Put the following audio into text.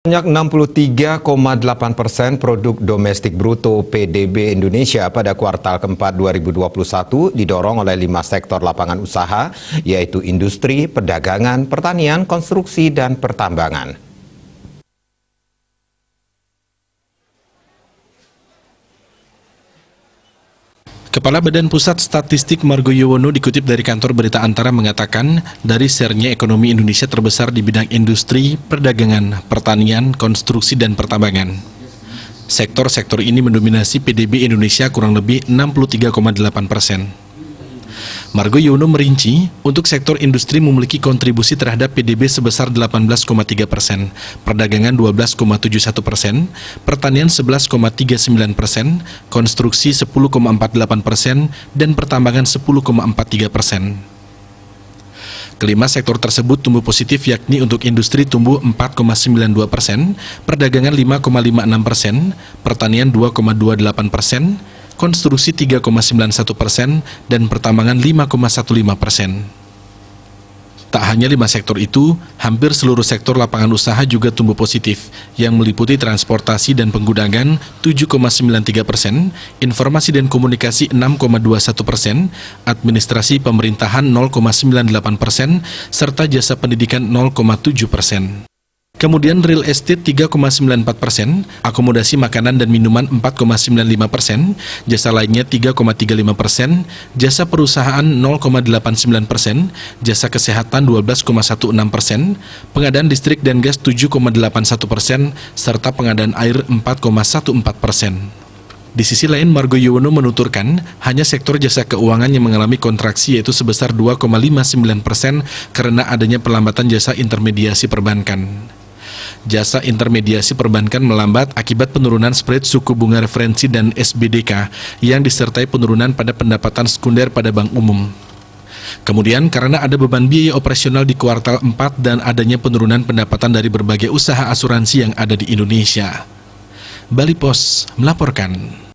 Sebanyak 63,8% produk domestik bruto PDB Indonesia pada kuartal keempat 2021 didorong oleh 5 sektor lapangan usaha, yaitu industri, perdagangan, pertanian, konstruksi, dan pertambangan. Kepala Badan Pusat Statistik Margo Yuwono dikutip dari kantor berita Antara mengatakan, dari share-nya ekonomi Indonesia terbesar di bidang industri, perdagangan, pertanian, konstruksi, dan pertambangan. Sektor-sektor ini mendominasi PDB Indonesia kurang lebih 63,8%. Margo Yuwono merinci, untuk sektor industri memiliki kontribusi terhadap PDB sebesar 18,3%, perdagangan 12,71%, pertanian 11,39%, konstruksi 10,48%, dan pertambangan 10,43%. Kelima sektor tersebut tumbuh positif, yakni untuk industri tumbuh 4,92%, perdagangan 5,56%, pertanian 2,28%, konstruksi 3,91%, dan pertambangan 5,15%. Tak hanya 5 sektor itu, hampir seluruh sektor lapangan usaha juga tumbuh positif, yang meliputi transportasi dan penggudangan 7,93%, informasi dan komunikasi 6,21%, administrasi pemerintahan 0,98%, serta jasa pendidikan 0,7%. Kemudian real estate 3,94%, akomodasi makanan dan minuman 4,95%, jasa lainnya 3,35%, jasa perusahaan 0,89%, jasa kesehatan 12,16%, pengadaan listrik dan gas 7,81%, serta pengadaan air 4,14%. Di sisi lain, Margo Yuwono menuturkan, hanya sektor jasa keuangan yang mengalami kontraksi, yaitu sebesar 2,59% karena adanya perlambatan jasa intermediasi perbankan. Jasa intermediasi perbankan melambat akibat penurunan spread suku bunga referensi dan SBDK yang disertai penurunan pada pendapatan sekunder pada bank umum. Kemudian karena ada beban biaya operasional di kuartal 4 dan adanya penurunan pendapatan dari berbagai usaha asuransi yang ada di Indonesia. Bali Pos melaporkan.